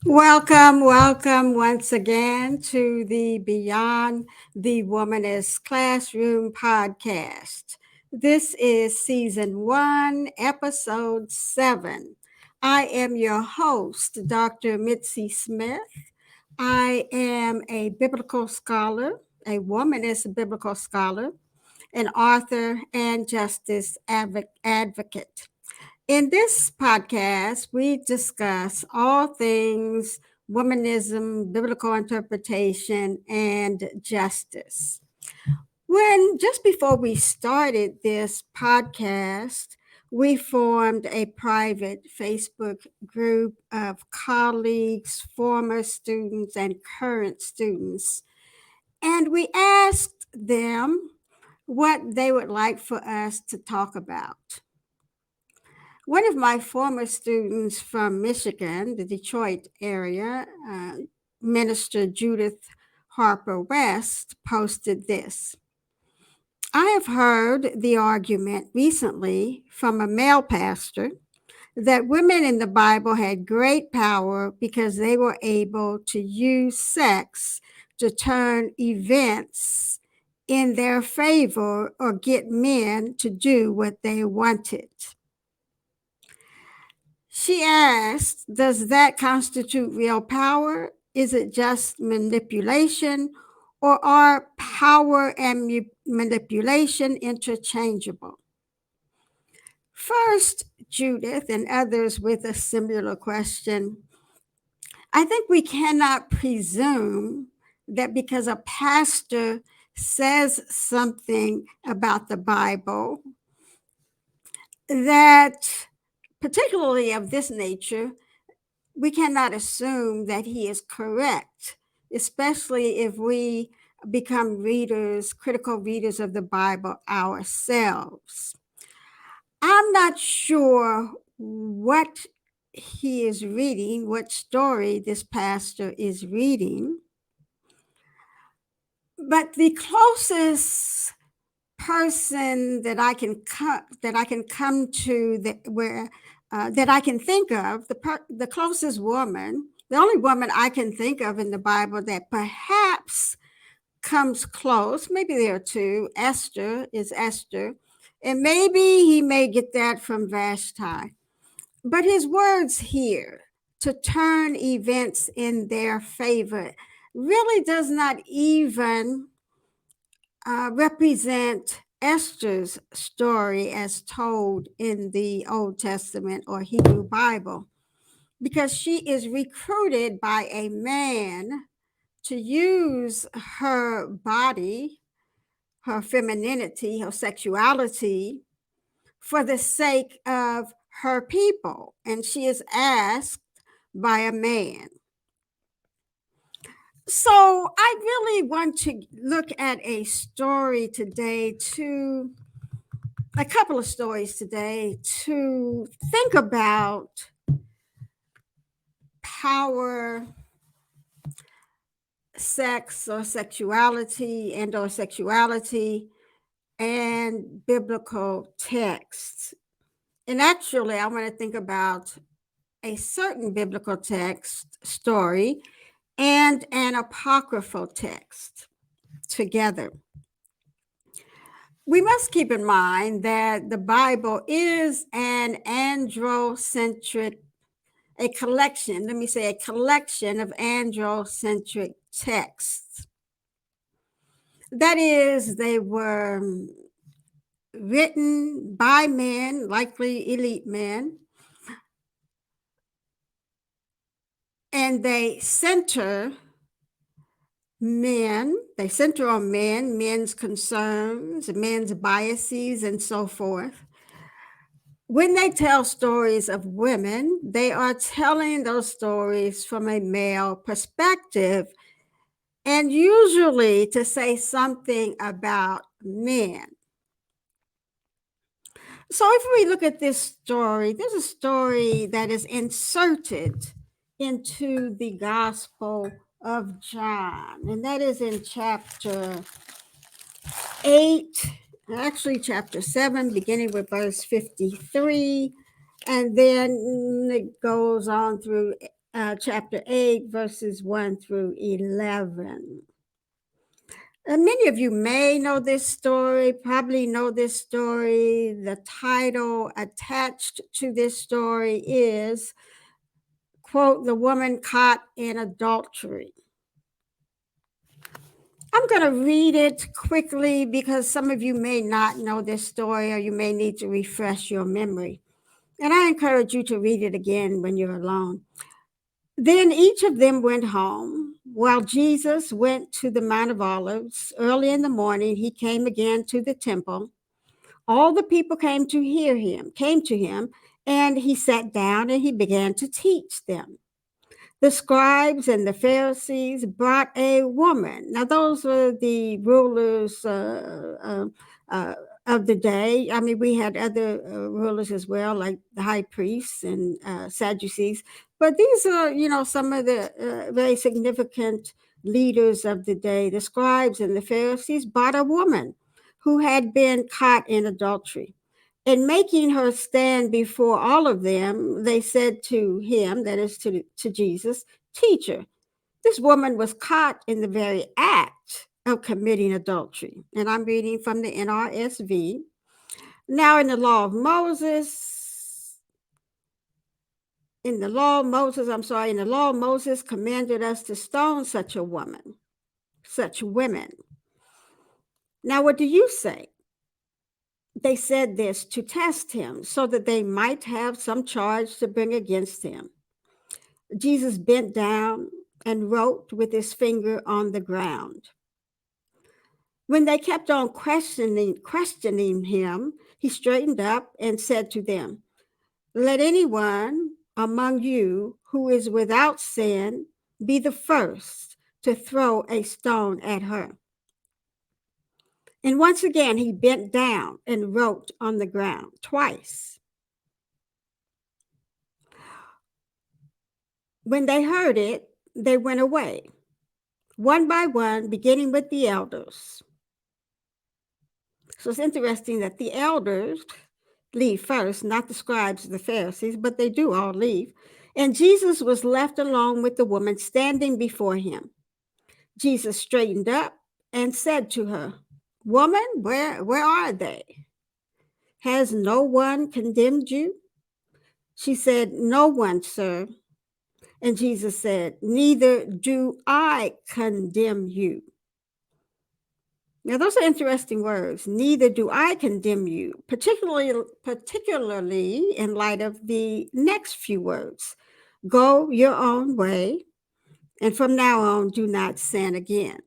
Welcome once again to the Beyond the Womanist Classroom podcast. This is season 1, episode 7. I am your host, Dr. Mitzi Smith. I am a biblical scholar, a womanist biblical scholar, an author, and justice advocate. In this podcast, we discuss all things womanism, biblical interpretation, and justice. When just before we started this podcast, we formed a private Facebook group of colleagues, former students, and current students. And we asked them what they would like for us to talk about. One of my former students from Michigan, the Detroit area, Minister Judith Harper West, posted this. I have heard the argument recently from a male pastor that women in the Bible had great power because they were able to use sex to turn events in their favor or get men to do what they wanted. She asked, does that constitute real power? Is it just manipulation? Or are power and manipulation interchangeable? First, Judith and others with a similar question. I think we cannot presume that because a pastor says something about the Bible, that particularly of this nature, we cannot assume that he is correct, especially if we become readers, critical readers of the Bible ourselves. I'm not sure what he is reading, what story this pastor is reading, but the closest person that I can come to that I can think of, the closest woman, the only woman I can think of in the Bible that perhaps comes close, maybe there are two. Esther is Esther, and maybe he may get that from Vashti. But his words here, to turn events in their favor, really does not even represent Esther's story as told in the Old Testament or Hebrew Bible, because she is recruited by a man to use her body, her femininity, her sexuality for the sake of her people. And she is asked by a man. So I really want to look at a couple of stories today to think about power, sex or sexuality and biblical texts. And actually, I want to think about a certain biblical text story and an apocryphal text together. We must keep in mind that the Bible is an androcentric, a collection of androcentric texts. That is, they were written by men, likely elite men, and they center on men, men's concerns, men's biases, and so forth. When they tell stories of women, they are telling those stories from a male perspective, and usually to say something about men. So if we look at this story, there's a story that is inserted into the Gospel of John, and that is in chapter 8, actually chapter 7, beginning with verse 53, and then it goes on through chapter 8, verses 1 through 11. Many of you may know this story, probably know this story. The title attached to this story is, quote, "The Woman Caught in Adultery." I'm going to read it quickly because some of you may not know this story or you may need to refresh your memory. And I encourage you to read it again when you're alone. Then each of them went home. While Jesus went to the Mount of Olives, early in the morning, he came again to the temple. All the people came to him, and he sat down and he began to teach them. The scribes and the Pharisees brought a woman. Now, those were the rulers of the day. I mean, we had other rulers as well, like the high priests and Sadducees. But these are, some of the very significant leaders of the day. The scribes and the Pharisees brought a woman who had been caught in adultery. In making her stand before all of them, they said to him, that is to Jesus, "Teacher, this woman was caught in the very act of committing adultery." And I'm reading from the NRSV. Now, in the law of Moses, commanded us to stone such women. Now, what do you say? They said this to test him so that they might have some charge to bring against him. Jesus bent down and wrote with his finger on the ground. When they kept on questioning him, he straightened up and said to them, "Let anyone among you who is without sin be the first to throw a stone at her." And once again, he bent down and wrote on the ground twice. When they heard it, they went away, one by one, beginning with the elders. So it's interesting that the elders leave first, not the scribes or the Pharisees, but they do all leave. And Jesus was left alone with the woman standing before him. Jesus straightened up and said to her, "Woman, where are they? Has no one condemned you?" She said, "No one, sir." And Jesus said, "Neither do I condemn you." Now, those are interesting words. Neither do I condemn you, particularly in light of the next few words. Go your own way, and from now on, do not sin again.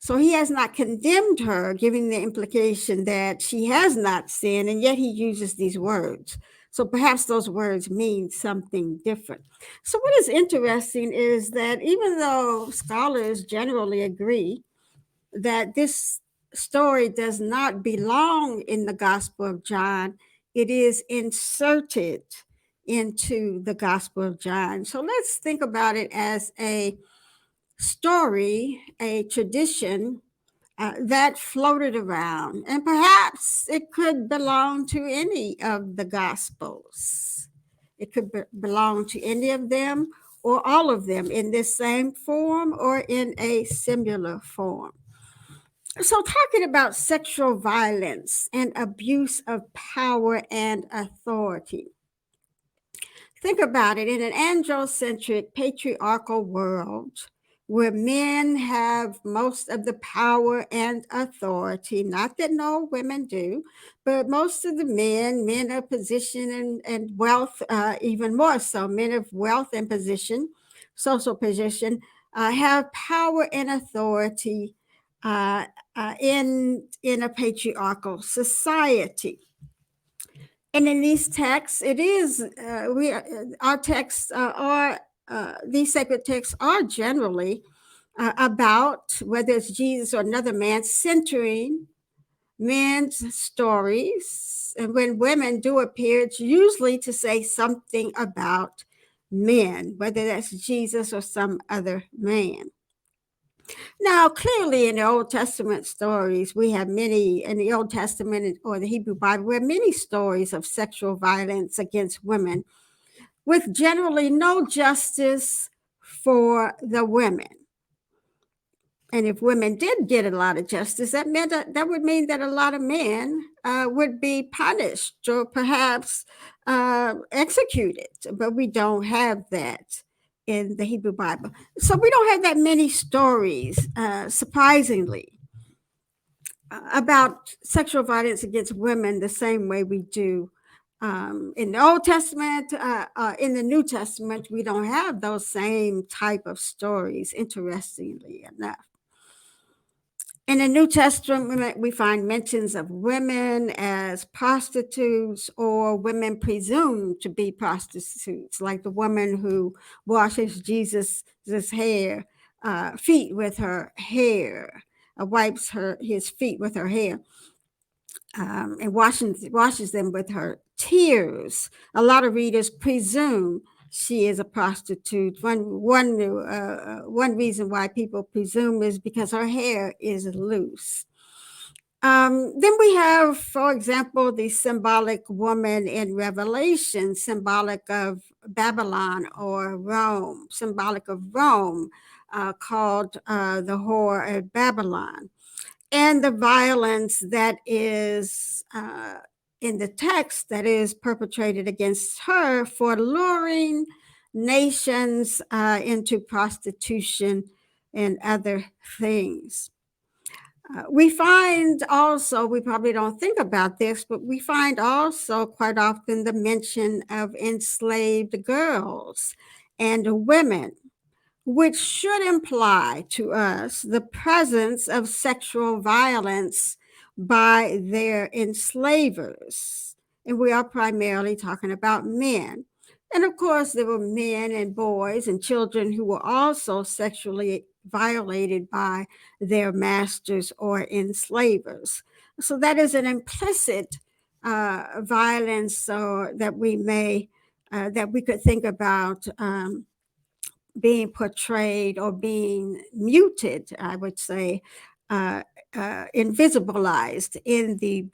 So he has not condemned her, giving the implication that she has not sinned, and yet he uses these words. So perhaps those words mean something different. So what is interesting is that even though scholars generally agree that this story does not belong in the Gospel of John, it is inserted into the Gospel of John. So let's think about it as a story, a tradition that floated around, and perhaps it could belong to any of the Gospels. It could belong to any of them or all of them in this same form or in a similar form. So, talking about sexual violence and abuse of power and authority. Think about it, in an androcentric patriarchal world where men have most of the power and authority, not that no women do, but most of the men of position and wealth, even more so, men of wealth and position, social position, have power and authority in a patriarchal society. And in these texts, it is our texts are these sacred texts are generally about, whether it's Jesus or another man, centering men's stories. And when women do appear, it's usually to say something about men, whether that's Jesus or some other man. Now, clearly in the Old Testament stories, we have many, in the Old Testament or the Hebrew Bible, we have many stories of sexual violence against women, with generally no justice for the women. And if women did get a lot of justice, that would mean that a lot of men would be punished or perhaps executed. But we don't have that in the Hebrew Bible. So we don't have that many stories, surprisingly, about sexual violence against women the same way we do in the Old Testament. In the New Testament, we don't have those same type of stories, interestingly enough. In the New Testament, we find mentions of women as prostitutes or women presumed to be prostitutes, like the woman who washes Jesus' feet with her hair, wipes his feet with her hair, and washes them with her tears. A lot of readers presume she is a prostitute. One reason why people presume is because her hair is loose. Then we have, for example, the symbolic woman in Revelation, symbolic of Babylon or Rome, symbolic of Rome, called the whore of Babylon. And the violence that is in the text that is perpetrated against her for luring nations into prostitution and other things. We find also, we probably don't think about this, but we find also quite often the mention of enslaved girls and women, which should imply to us the presence of sexual violence by their enslavers. And we are primarily talking about men. And of course, there were men and boys and children who were also sexually violated by their masters or enslavers. So that is an implicit violence that we could think about being portrayed or being muted, I would say, invisibilized in the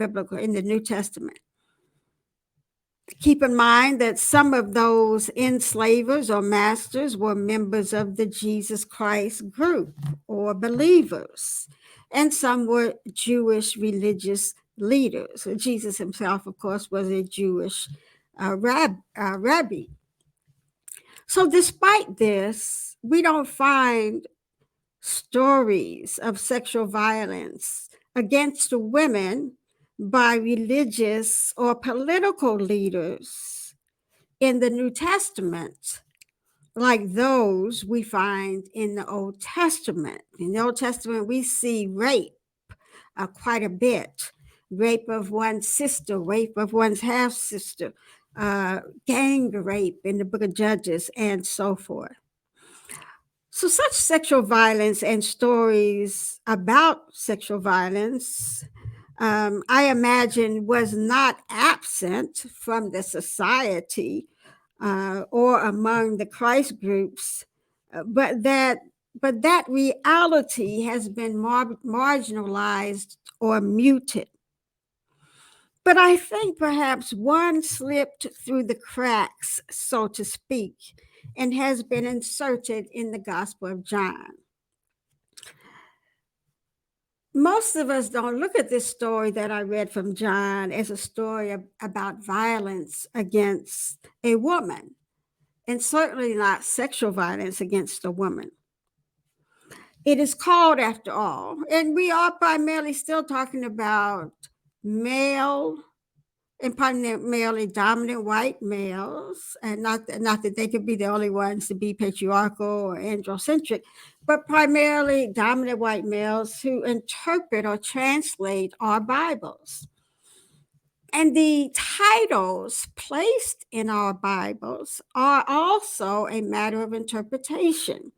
New Testament. Keep in mind that some of those enslavers or masters were members of the Jesus Christ group or believers, and some were Jewish religious leaders. Jesus himself, of course, was a Jewish rabbi. So, despite this, we don't find stories of sexual violence against women by religious or political leaders in the New Testament like those we find in the Old Testament. In the Old Testament, we see rape quite a bit. Rape of one's sister, rape of one's half sister, gang rape in the book of Judges, and so forth. So, such sexual violence and stories about sexual violence, I imagine, was not absent from the society or among the Christ groups, but that reality has been marginalized or muted. But I think perhaps one slipped through the cracks, so to speak, and has been inserted in the Gospel of John. Most of us don't look at this story that I read from John as a story about violence against a woman, and certainly not sexual violence against a woman. It is called, after all, and we are primarily still talking about male and primarily dominant white males, and not that they could be the only ones to be patriarchal or androcentric, but primarily dominant white males who interpret or translate our Bibles. And the titles placed in our Bibles are also a matter of interpretation.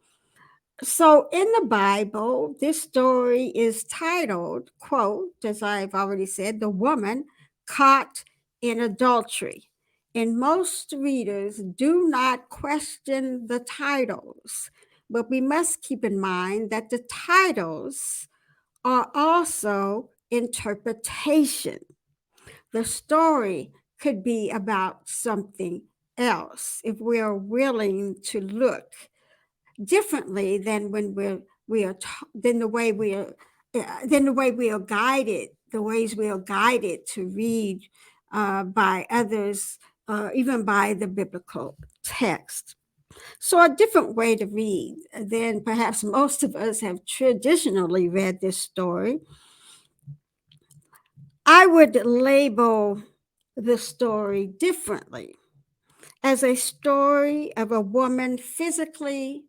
So in the Bible, this story is titled, quote, as I've already said, "The Woman Caught in Adultery." And most readers do not question the titles, but we must keep in mind that the titles are also interpretation. The story could be about something else if we are willing to look differently than when than the way we are than the way we are guided, the ways we are guided to read by others, even by the biblical text. So a different way to read than perhaps most of us have traditionally read this story. I would label the story differently as a story of a woman physically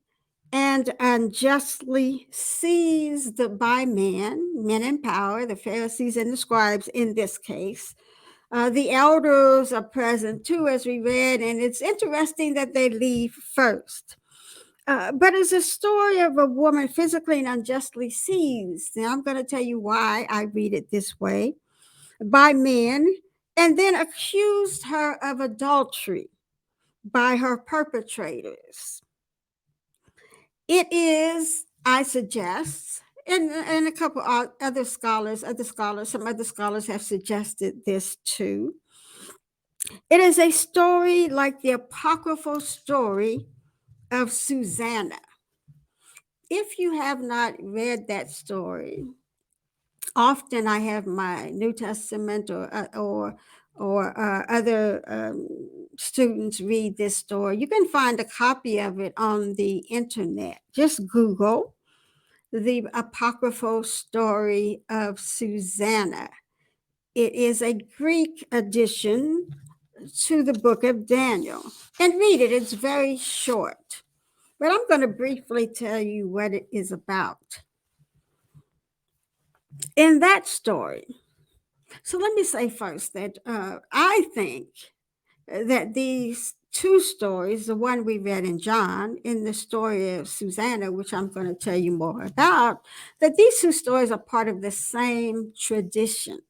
and unjustly seized by men in power, the Pharisees and the scribes in this case. The elders are present too, as we read, and it's interesting that they leave first. But it's a story of a woman physically and unjustly seized. Now, I'm going to tell you why I read it this way by men, and then accused her of adultery by her perpetrators. It is, I suggest, and a couple other scholars, some other scholars have suggested this too. It is a story like the apocryphal story of Susanna. If you have not read that story, often I have my New Testament or other students read this story. You can find a copy of it on the internet. Just Google the apocryphal story of Susanna. It is a Greek addition to the book of Daniel. And read it, it's very short. But I'm going to briefly tell you what it is about. In that story, so let me say first that I think that these two stories, the one we read in John, in the story of Susanna, which I'm going to tell you more about, that these two stories are part of the same tradition.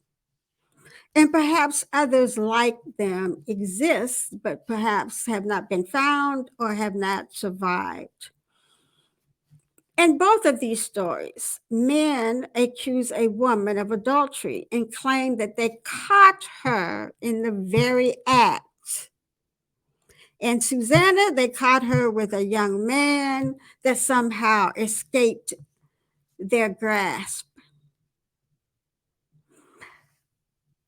And perhaps others like them exist, but perhaps have not been found or have not survived. In both of these stories, men accuse a woman of adultery and claim that they caught her in the very act. And Susanna, they caught her with a young man that somehow escaped their grasp.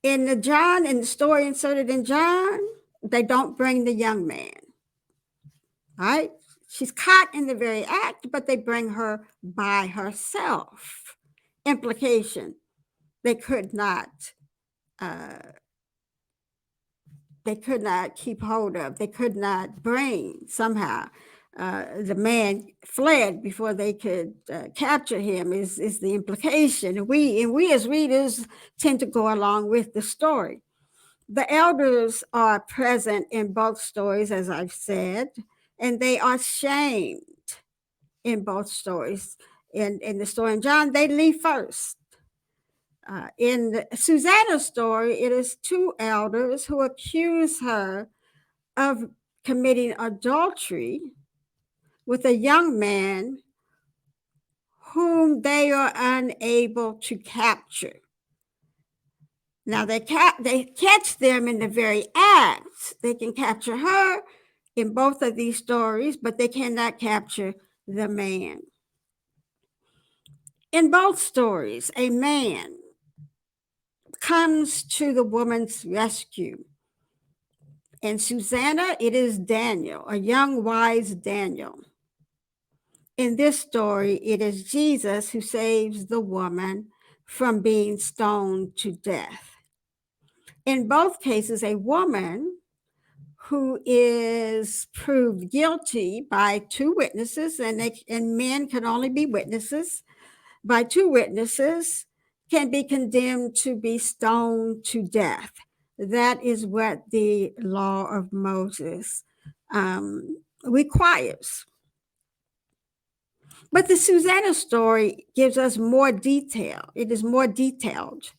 In the story inserted in John, they don't bring the young man. Right? She's caught in the very act, but they bring her by herself. Implication: they could not keep hold of. They could not bring somehow. The man fled before they could capture him. Is the implication? And we as readers tend to go along with the story. The elders are present in both stories, as I've said, and they are shamed in both stories. In the story in John, they leave first. In Susanna's story, it is two elders who accuse her of committing adultery with a young man whom they are unable to capture. Now they catch them in the very act. They can capture her in both of these stories, but they cannot capture the man. In both stories, a man comes to the woman's rescue. In Susanna, it is Daniel, a young, wise Daniel. In this story, it is Jesus who saves the woman from being stoned to death. In both cases, a woman who is proved guilty by two witnesses, and men can only be witnesses, by two witnesses, can be condemned to be stoned to death. That is what the law of Moses requires. But the Susanna story gives us more detail. It is more detailed.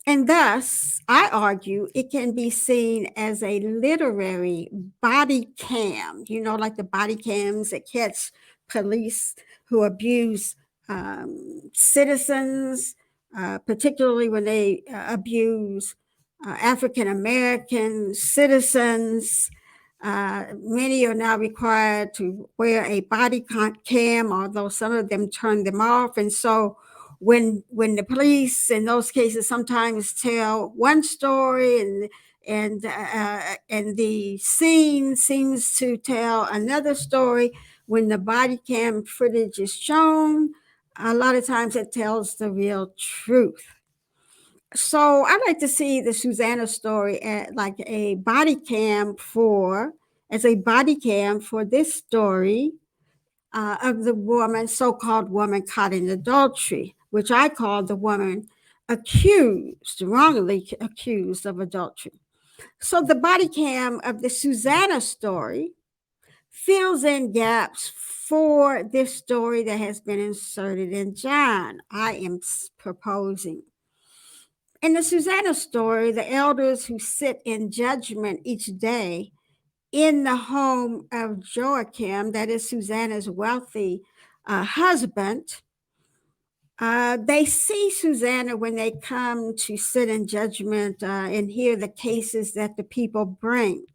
And thus, I argue, it can be seen as a literary body cam, like the body cams that catch police who abuse citizens, particularly when they abuse African American citizens. Many are now required to wear a body cam, although some of them turn them off. And so when the police in those cases sometimes tell one story and the scene seems to tell another story, when the body cam footage is shown, a lot of times it tells the real truth. So I like to see the Susanna story like a body cam as a body cam for this story of the woman, so-called woman caught in adultery, which I call the woman wrongly accused of adultery. So the body cam of the Susanna story fills in gaps for this story that has been inserted in John. I am proposing. In the Susanna story, the elders who sit in judgment each day in the home of Joachim, that is Susanna's wealthy husband, they see Susanna when they come to sit in judgment and hear the cases that the people bring.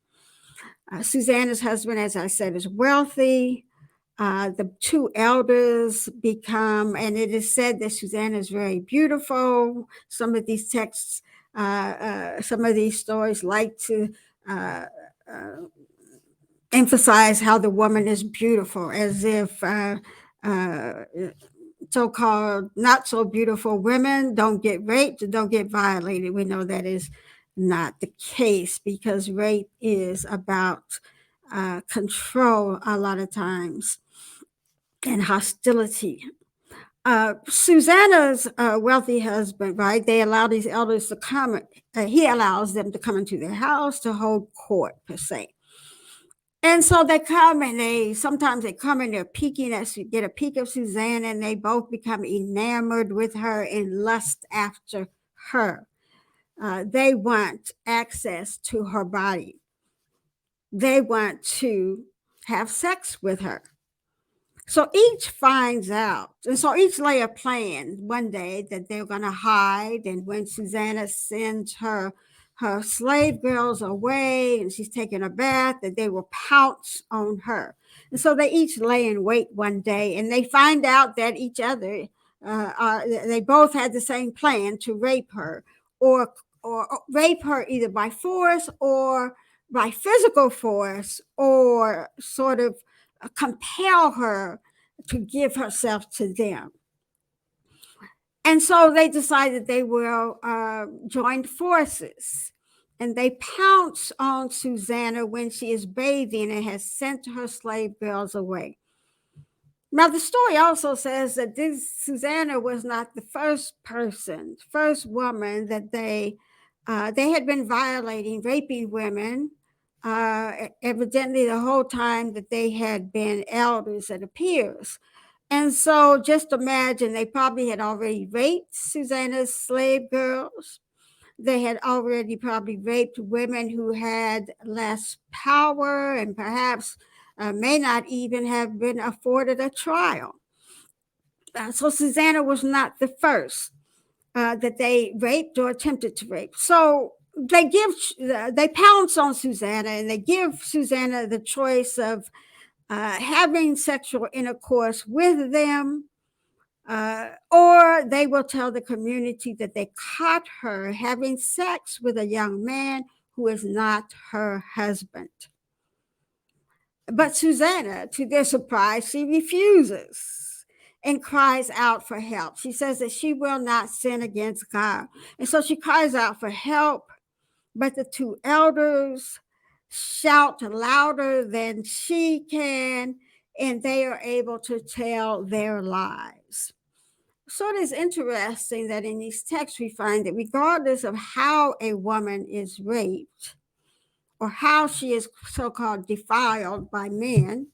Susanna's husband, as I said, is wealthy. The two elders become, and it is said that Susanna is very beautiful. Some of these texts, some of these stories like to emphasize how the woman is beautiful, as if so-called not so beautiful women don't get raped, don't get violated. We know that is not the case, because rape is about control a lot of times and hostility. Susanna's wealthy husband, right? They allow these elders to come. He allows them to come into their house to hold court, per se. And so they come and sometimes they come and they're peeking at, get a peek of Susanna, and they both become enamored with her and lust after her. They want access to her body. They want to have sex with her. So each finds out, and so each lay a plan one day that they're going to hide. And when Susanna sends her slave girls away and she's taking a bath, that they will pounce on her. And so they each lay in wait one day, and they find out that each other, they both had the same plan to rape her, or rape her either by force or by physical force, or sort of compel her to give herself to them. And so they decided they will join forces, and they pounce on Susanna when she is bathing and has sent her slave girls away. Now, the story also says that this Susanna was not the first woman that they had been violating, raping women, evidently the whole time that they had been elders, it appears. And so just imagine, they probably had already raped Susanna's slave girls. They had already probably raped women who had less power and perhaps may not even have been afforded a trial. So Susanna was not the first that they raped or attempted to rape. So they pounce on Susanna, and they give Susanna the choice of having sexual intercourse with them, or they will tell the community that they caught her having sex with a young man who is not her husband. But Susanna, to their surprise, she refuses and cries out for help. She says that she will not sin against God. And so she cries out for help, but the two elders shout louder than she can, and they are able to tell their lies. So it is interesting that in these texts we find that regardless of how a woman is raped or how she is so-called defiled by men,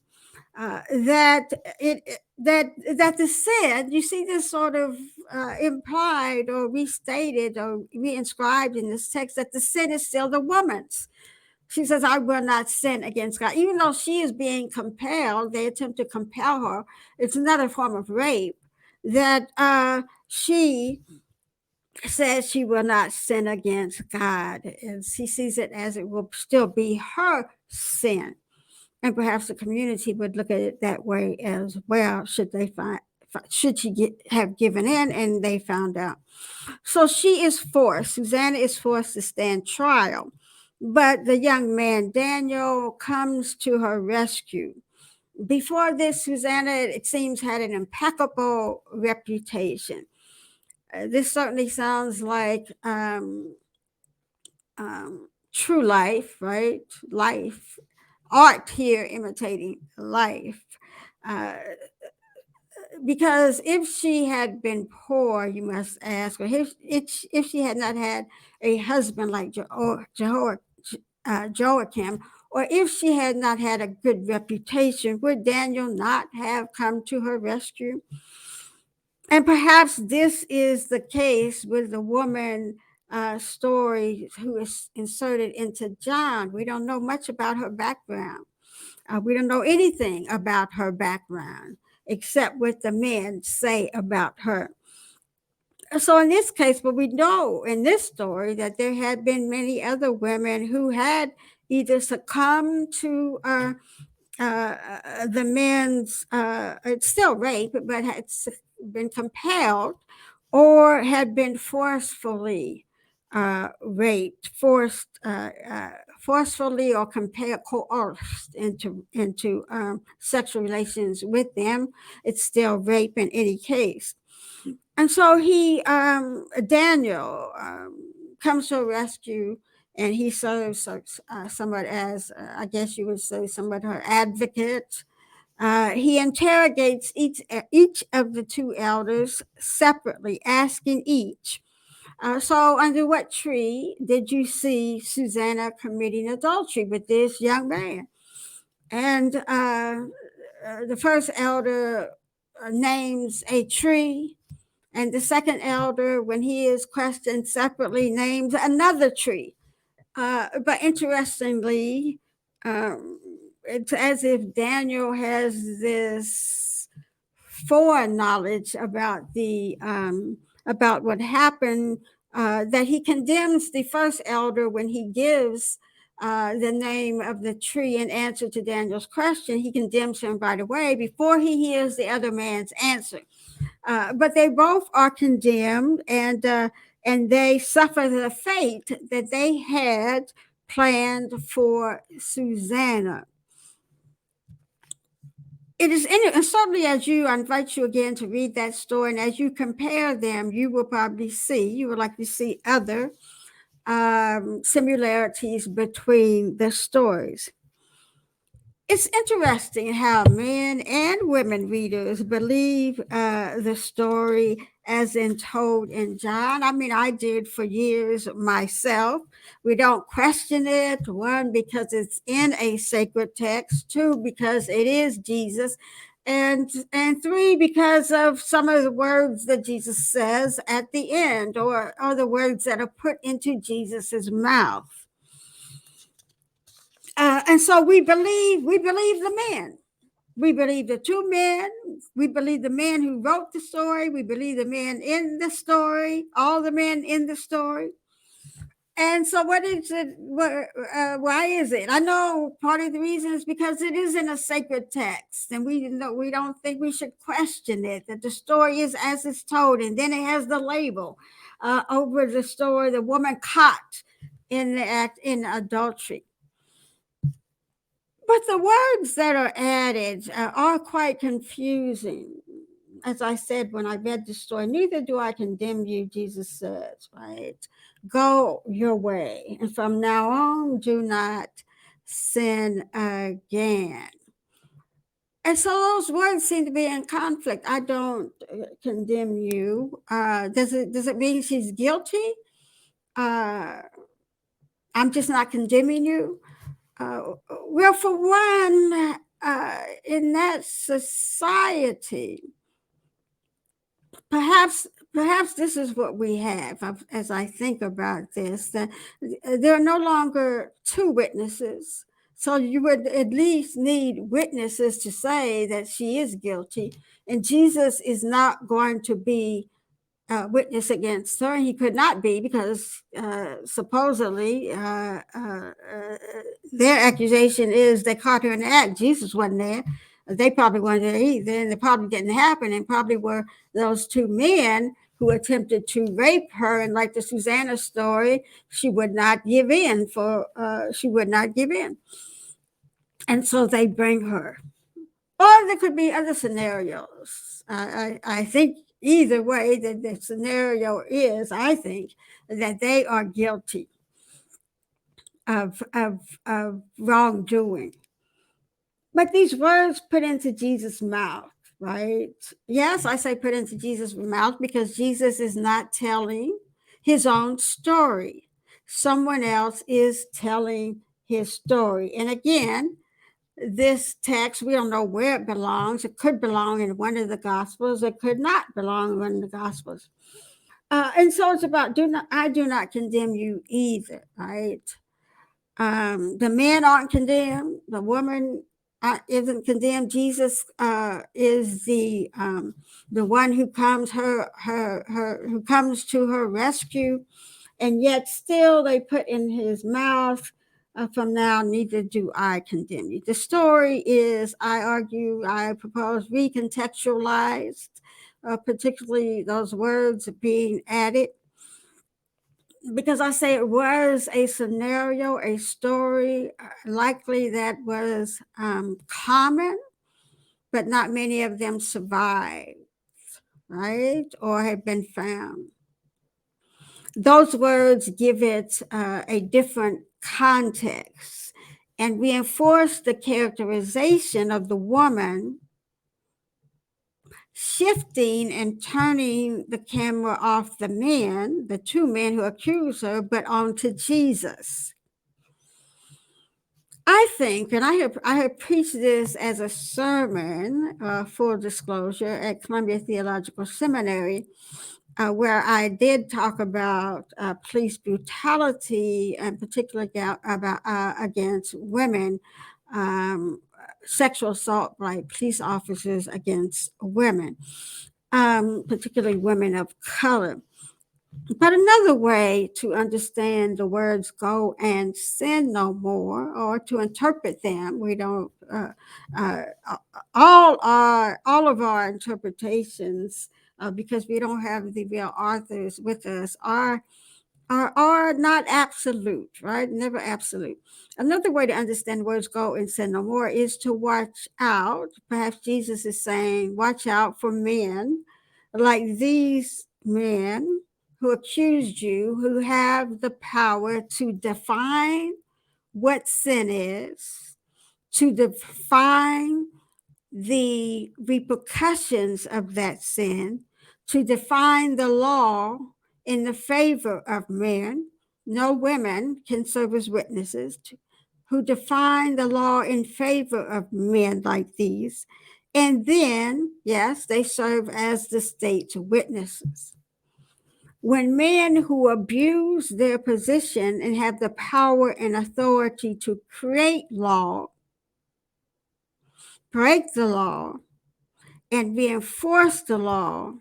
that the sin, you see this sort of implied or restated or reinscribed in this text, that the sin is still the woman's. She says, I will not sin against God. Even though she is being compelled, they attempt to compel her. It's another form of rape, that she says she will not sin against God. And she sees it as it will still be her sin. And perhaps the community would look at it that way as well. Should she have given in and they found out? So Susanna is forced to stand trial. But the young man, Daniel, comes to her rescue. Before this, Susanna, it seems, had an impeccable reputation. This certainly sounds like true life, right? Life, art here imitating life. Uh, because if she had been poor, you must ask, or if she had not had a husband like Joachim, or if she had not had a good reputation, would Daniel not have come to her rescue? And perhaps this is the case with the woman story who is inserted into John. We don't know much about her background. We don't know anything about her background except what the men say about her. So in this case, but we know in this story that there had been many other women who had either succumbed to the men's, it's still rape, but had been compelled or had been forcefully raped, forcefully or compelled, coerced into sexual relations with them. It's still rape in any case. And so Daniel, comes to a rescue, and he serves somewhat as, I guess you would say, somewhat her advocate. He interrogates each of the two elders separately, asking each, so under what tree did you see Susanna committing adultery with this young man? And the first elder names a tree, and the second elder, when he is questioned separately, names another tree. But interestingly, it's as if Daniel has this foreknowledge about what happened, that he condemns the first elder when he gives the name of the tree in answer to Daniel's question. He condemns him right away before he hears the other man's answer. But they both are condemned, and they suffer the fate that they had planned for Susanna. It is and certainly, as I invite you again to read that story, and as you compare them, you will likely see other similarities between the stories. It's interesting how men and women readers believe the story as in told in John. I mean, I did for years myself. We don't question it. One, because it's in a sacred text. Two, because it is Jesus. And three, because of some of the words that Jesus says at the end, or the words that are put into Jesus's mouth. And so we believe the men. We believe the two men. We believe the man who wrote the story. We believe the man in the story, all the men in the story. And so what is it? Why is it? I know part of the reason is because it is in a sacred text, and we don't think we should question it, that the story is as it's told. And then it has the label over the story, the woman caught in the act in adultery. But the words that are added are quite confusing. As I said when I read the story, neither do I condemn you, Jesus says, right? Go your way. And from now on, do not sin again. And so those words seem to be in conflict. I don't condemn you. Does it mean she's guilty? I'm just not condemning you. Well, for one, in that society, perhaps this is what we have. As I think about this, that there are no longer two witnesses. So you would at least need witnesses to say that she is guilty, and Jesus is not going to be witness against her. He could not be because supposedly their accusation is they caught her in the act. Jesus wasn't there. They probably weren't there either, and it probably didn't happen, and probably were those two men who attempted to rape her. And like the Susanna story, she would not give in. And so they bring her. Or there could be other scenarios. I think either way that the scenario is, I think, that they are guilty of wrongdoing. But these words put into Jesus' mouth, right? Yes, I say put into Jesus' mouth because Jesus is not telling his own story. Someone else is telling his story. And again, this text, we don't know where it belongs. It could belong in one of the Gospels. It could not belong in one of the Gospels. And so it's about I do not condemn you either, right? The men aren't condemned. The woman isn't condemned. Jesus is the one who comes who comes to her rescue, and yet still they put in his mouth, from now, neither do I condemn you. The story is, I propose, recontextualized, particularly those words being added, because I say it was a scenario, a story, likely that was common, but not many of them survived, right, or have been found. Those words give it a different context and reinforce the characterization of the woman, shifting and turning the camera off the two men who accuse her, but onto Jesus. I think, and I have preached this as a sermon, full disclosure, at Columbia Theological Seminary, where I did talk about police brutality, and particularly about against women, sexual assault by police officers against women, particularly women of color. But another way to understand the words "go and sin no more," or to interpret them, we don't. All of our interpretations, because we don't have the real authors with us, are not absolute, right? Never absolute. Another way to understand words "go" and "sin no more" is to watch out. Perhaps Jesus is saying, watch out for men like these men who accused you, who have the power to define what sin is, to define the repercussions of that sin, to define the law in the favor of men. No women can serve as witnesses, who define the law in favor of men like these. And then, yes, they serve as the state's witnesses. When men who abuse their position and have the power and authority to create law, break the law, and reinforce the law,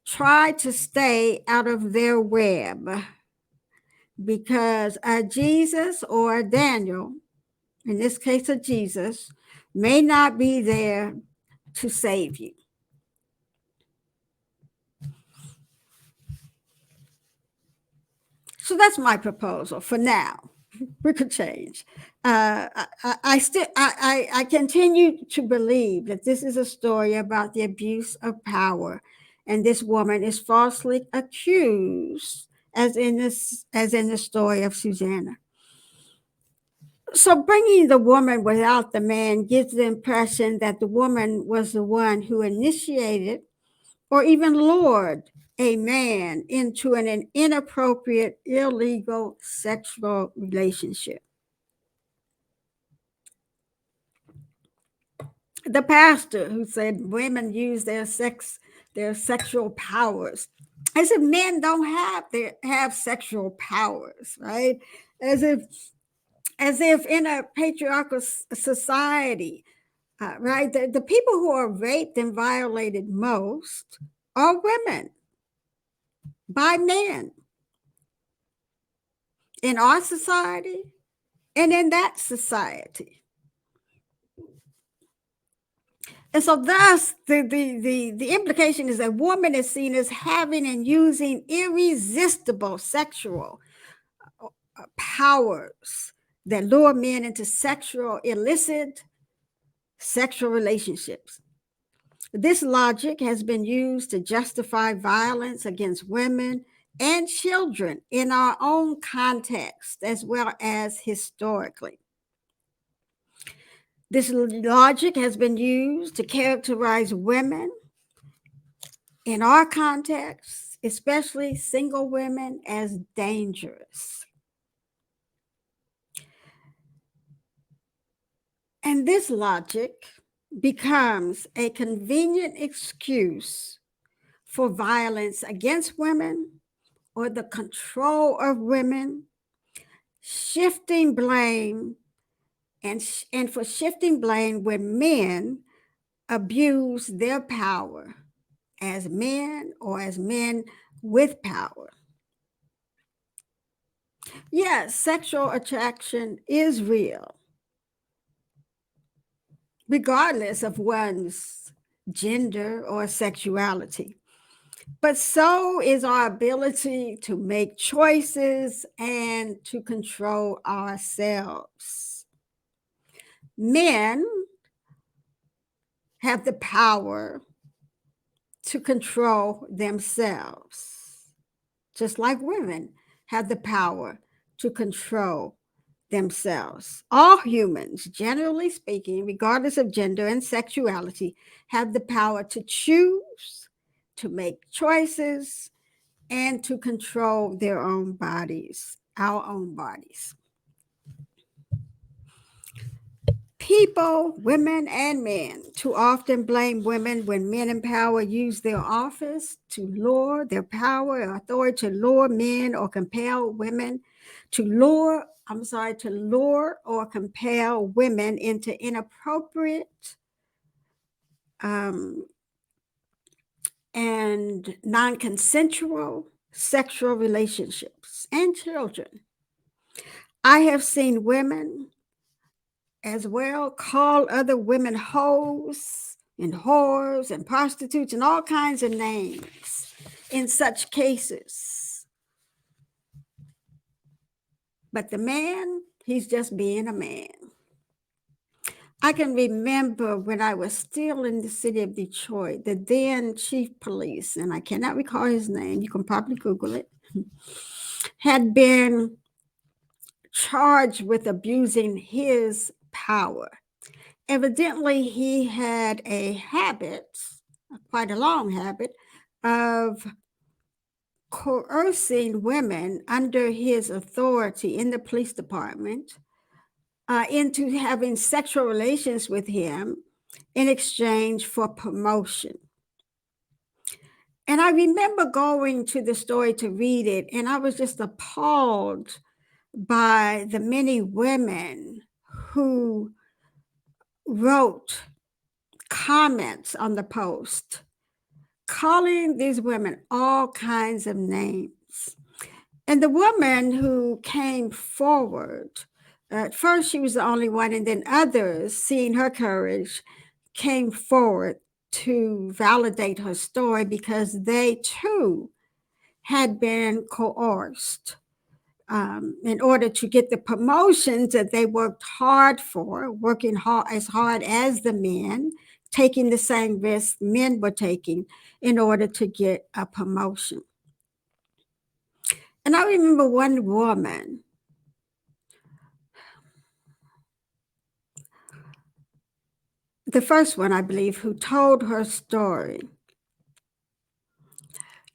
try to stay out of their web, because a Jesus or a Daniel, in this case a Jesus, may not be there to save you. So that's my proposal for now. We could change. I continue to believe that this is a story about the abuse of power, and this woman is falsely accused, as in the story of Susanna. So bringing the woman without the man gives the impression that the woman was the one who initiated or even lured a man into an inappropriate, illegal sexual relationship. The pastor who said women use their sexual powers, as if men don't have sexual powers, right? As if in a patriarchal society, right, the people who are raped and violated most or women by men in our society and in that society. And so thus the implication is that woman is seen as having and using irresistible sexual powers that lure men into illicit sexual relationships. This logic has been used to justify violence against women and children in our own context as well as historically. This logic has been used to characterize women in our context, especially single women, as dangerous. And this logic becomes a convenient excuse for violence against women or the control of women, shifting blame and for shifting blame when men abuse their power as men or as men with power. Yes, sexual attraction is real, regardless of one's gender or sexuality. But so is our ability to make choices and to control ourselves. Men have the power to control themselves, just like women have the power to control themselves. All humans, generally speaking, regardless of gender and sexuality, have the power to choose, to make choices, and to control their own bodies, our own bodies. People, women and men, too often blame women when men in power use their office to lure their power or authority to lure men or compel women to lure or compel women into inappropriate and non-consensual sexual relationships and children. I have seen women as well call other women hoes and whores and prostitutes and all kinds of names in such cases. But the man, he's just being a man. I can remember when I was still in the city of Detroit, the then chief police, and I cannot recall his name, you can probably Google it, had been charged with abusing his power. Evidently, he had a habit, quite a long habit, of coercing women under his authority in the police department into having sexual relations with him in exchange for promotion. And I remember going to the story to read it, and I was just appalled by the many women who wrote comments on the post, calling these women all kinds of names. And the woman who came forward, at first she was the only one, and then others, seeing her courage, came forward to validate her story because they too had been coerced in order to get the promotions that they worked hard for, working hard as the men, taking the same risks men were taking in order to get a promotion. And I remember one woman, the first one, I believe, who told her story.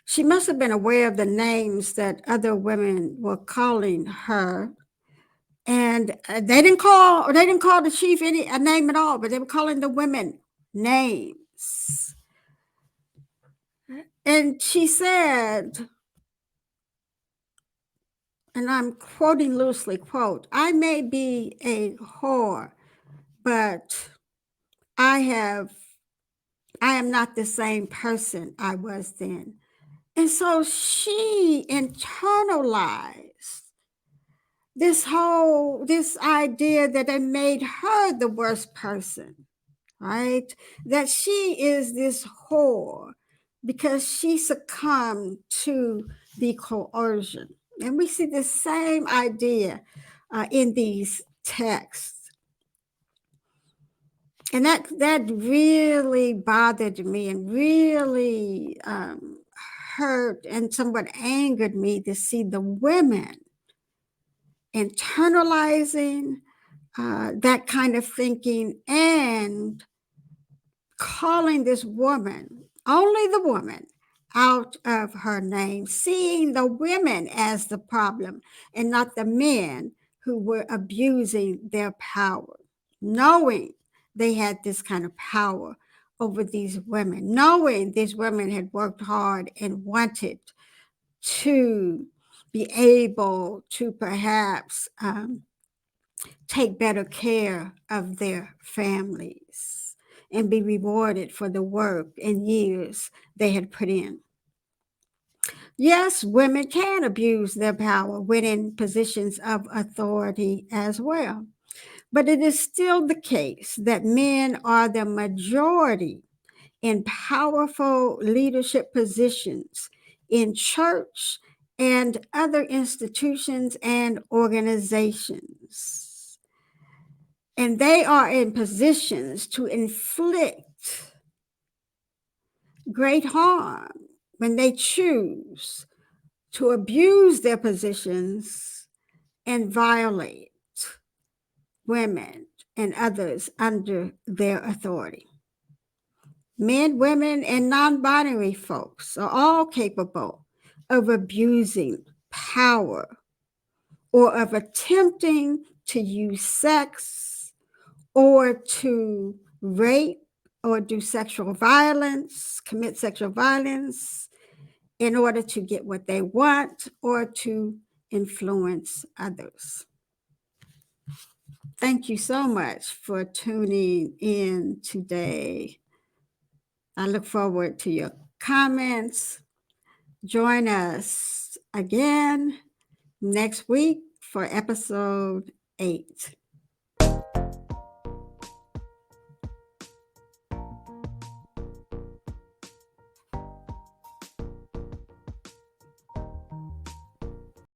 She must have been aware of the names that other women were calling her. And they didn't call the chief a name at all, but they were calling the women names. And she said, and I'm quoting loosely, quote, "I may be a whore, but I have I am not the same person I was then. And so she internalized this idea that it made her the worst person, right? That she is this whore because she succumbed to the coercion. And we see the same idea in these texts. And that really bothered me and really hurt and somewhat angered me to see the women internalizing that kind of thinking and calling this woman, only the woman, out of her name, seeing the women as the problem and not the men who were abusing their power, knowing they had this kind of power over these women, knowing these women had worked hard and wanted to be able to perhaps take better care of their families and be rewarded for the work and years they had put in. Yes, women can abuse their power when in positions of authority as well. But it is still the case that men are the majority in powerful leadership positions in church and other institutions and organizations. And they are in positions to inflict great harm when they choose to abuse their positions and violate women and others under their authority. Men, women, and non binary folks are all capable of abusing power or of attempting to use sex or to rape or do sexual violence, commit sexual violence in order to get what they want or to influence others. Thank you so much for tuning in today. I look forward to your comments. Join us again next week for episode 8.